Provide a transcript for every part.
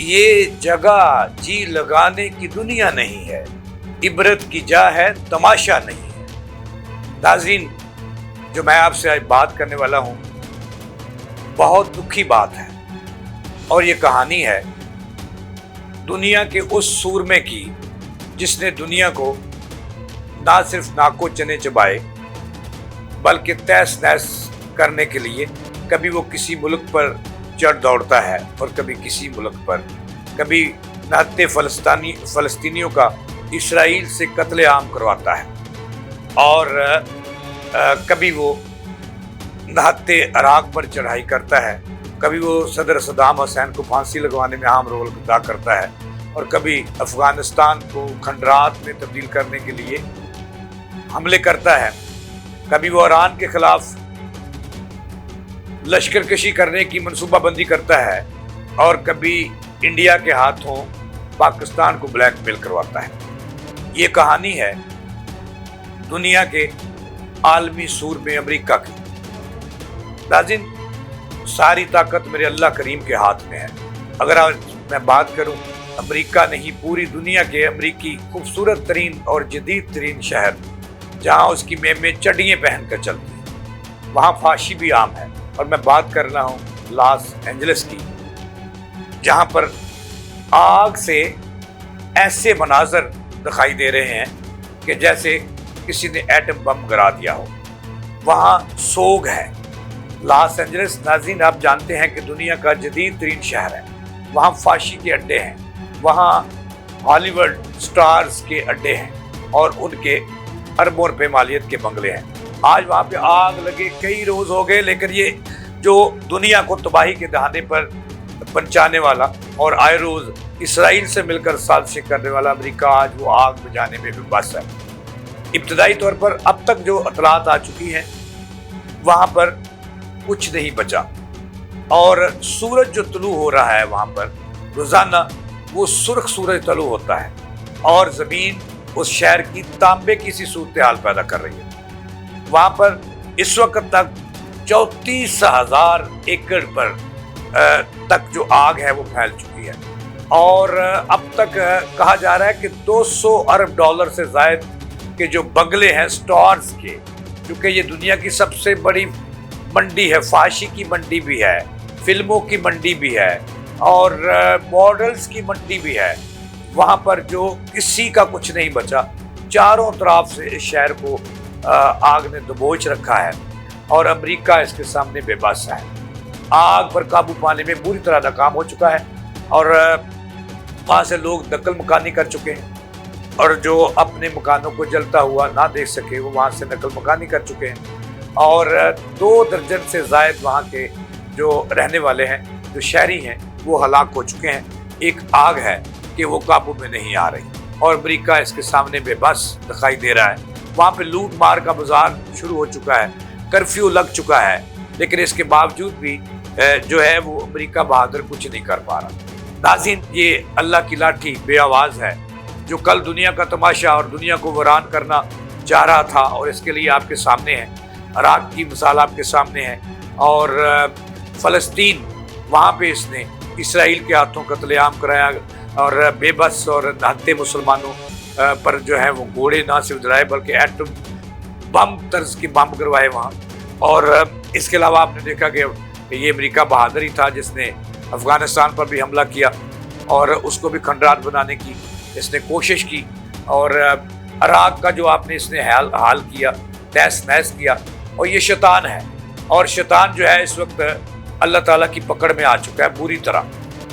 یہ جگہ جی لگانے کی دنیا نہیں ہے، عبرت کی جا ہے تماشا نہیں ہے۔ ناظرین، جو میں آپ سے آج بات کرنے والا ہوں بہت دکھی بات ہے، اور یہ کہانی ہے دنیا کے اس سورمے کی جس نے دنیا کو نہ صرف ناکو چنے چبائے بلکہ تہس نہس کرنے کے لیے کبھی وہ کسی ملک پر چڑھ دوڑتا ہے اور کبھی کسی ملک پر، کبھی نہتے فلسطینیوں کا اسرائیل سے قتل عام کرواتا ہے، اور کبھی وہ نہتے عراق پر چڑھائی کرتا ہے، کبھی وہ صدر صدام حسین کو پھانسی لگوانے میں اہم رول ادا کرتا ہے، اور کبھی افغانستان کو کھنڈرات میں تبدیل کرنے کے لیے حملے کرتا ہے، کبھی وہ ایران کے خلاف لشکر کشی کرنے کی منصوبہ بندی کرتا ہے، اور کبھی انڈیا کے ہاتھوں پاکستان کو بلیک میل کرواتا ہے۔ یہ کہانی ہے دنیا کے عالمی سور میں امریکہ کی۔ ناظرین، ساری طاقت میرے اللہ کریم کے ہاتھ میں ہے۔ اگر آج میں بات کروں امریکہ نہیں، پوری دنیا کے امریکی خوبصورت ترین اور جدید ترین شہر جہاں اس کی میمیں چڈیاں پہن کر چلتی ہیں، وہاں فحاشی بھی عام ہے، اور میں بات کر رہا ہوں لاس اینجلس کی، جہاں پر آگ سے ایسے مناظر دکھائی دے رہے ہیں کہ جیسے کسی نے ایٹم بم گرا دیا ہو۔ وہاں سوگ ہے۔ لاس اینجلس، ناظرین، آپ جانتے ہیں کہ دنیا کا جدید ترین شہر ہے۔ وہاں فحاشی کے اڈے ہیں، وہاں ہالی ووڈ سٹارز کے اڈے ہیں، اور ان کے اربوں روپے مالیت کے بنگلے ہیں۔ آج وہاں پہ آگ لگے کئی روز ہو گئے، لیکن یہ جو دنیا کو تباہی کے دہانے پر پہنچانے والا اور آئے روز اسرائیل سے مل کر سازشیں کرنے والا امریکہ آج وہ آگ بجھانے میں بھی بس ہے۔ ابتدائی طور پر اب تک جو اطلاعات آ چکی ہیں وہاں پر کچھ نہیں بچا، اور سورج جو طلوع ہو رہا ہے وہاں پر روزانہ وہ سرخ سورج طلوع ہوتا ہے، اور زمین اس شہر کی تانبے کی سی صورتحال پیدا کر رہی ہے۔ وہاں پر اس وقت تک 34,000 ایکڑ پر تک جو آگ ہے وہ پھیل چکی ہے، اور اب تک کہا جا رہا ہے کہ $200 ارب سے زائد کے جو بنگلے ہیں سٹارز کے، کیونکہ یہ دنیا کی سب سے بڑی منڈی ہے، فحاشی کی منڈی بھی ہے، فلموں کی منڈی بھی ہے، اور ماڈلز کی منڈی بھی ہے، وہاں پر جو کسی کا کچھ نہیں بچا۔ چاروں طرف سے اس شہر کو آگ نے دبوچ رکھا ہے، اور امریکہ اس کے سامنے بے بس ہے۔ آگ پر قابو پانے میں پوری طرح ناکام ہو چکا ہے، اور وہاں سے لوگ نقل مکانی کر چکے ہیں، اور جو اپنے مکانوں کو جلتا ہوا نہ دیکھ سکے وہ وہاں سے نقل مکانی کر چکے ہیں، اور 2 درجن سے زائد وہاں کے جو رہنے والے ہیں، جو شہری ہیں، وہ ہلاک ہو چکے ہیں۔ ایک آگ ہے کہ وہ قابو میں نہیں آ رہی، اور امریکہ اس کے سامنے بے بس دکھائی دے رہا ہے۔ وہاں پہ لوٹ مار کا بازار شروع ہو چکا ہے، کرفیو لگ چکا ہے، لیکن اس کے باوجود بھی جو ہے وہ امریکہ بہادر کچھ نہیں کر پا رہا۔ ناظرین، یہ اللہ کی لاٹھی بے آواز ہے جو کل دنیا کا تماشا اور دنیا کو ویران کرنا چاہ رہا تھا، اور اس کے لیے آپ کے سامنے ہے۔ عراق کی مثال آپ کے سامنے ہے، اور فلسطین، وہاں پہ اس نے اسرائیل کے ہاتھوں قتل عام کرایا، اور بے بس اور نہتے مسلمانوں پر جو ہے وہ گوڑے نہ صرف جلائے بلکہ ایٹم بم طرز کے بم گروائے وہاں۔ اور اس کے علاوہ آپ نے دیکھا کہ یہ امریکہ بہادر ہی تھا جس نے افغانستان پر بھی حملہ کیا، اور اس کو بھی کھنڈرات بنانے کی اس نے کوشش کی، اور عراق کا جو آپ نے اس نے حال کیا، تہس نہس کیا، اور یہ شیطان ہے، اور شیطان جو ہے اس وقت اللہ تعالیٰ کی پکڑ میں آ چکا ہے بری طرح،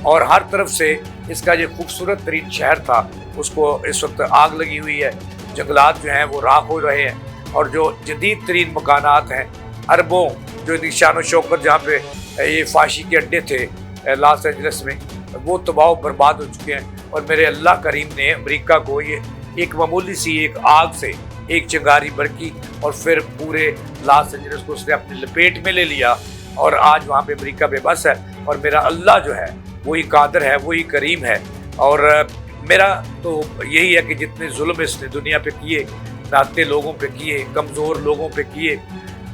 اور ہر طرف سے اس کا جو خوبصورت ترین شہر تھا اس کو اس وقت آگ لگی ہوئی ہے، جنگلات جو ہیں وہ راکھ ہو رہے ہیں، اور جو جدید ترین مکانات ہیں، اربوں جو نشان و شوکت جہاں پہ یہ فحاشی کے اڈے تھے لاس اینجلس میں، وہ تباہ و برباد ہو چکے ہیں، اور میرے اللہ کریم نے امریکہ کو یہ ایک معمولی سی ایک آگ سے ایک چنگاری برقی، اور پھر پورے لاس اینجلس کو اس نے اپنی لپیٹ میں لے لیا، اور آج وہاں پہ امریکہ بے بس ہے، اور میرا اللہ جو ہے وہی قادر ہے، وہی کریم ہے، اور میرا تو یہی ہے کہ جتنے ظلم اس نے دنیا پہ کیے، نہتے لوگوں پہ کیے، کمزور لوگوں پہ کیے،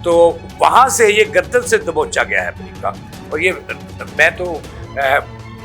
تو وہاں سے یہ گردن سے دبوچا گیا ہے امریکہ۔ اور یہ میں تو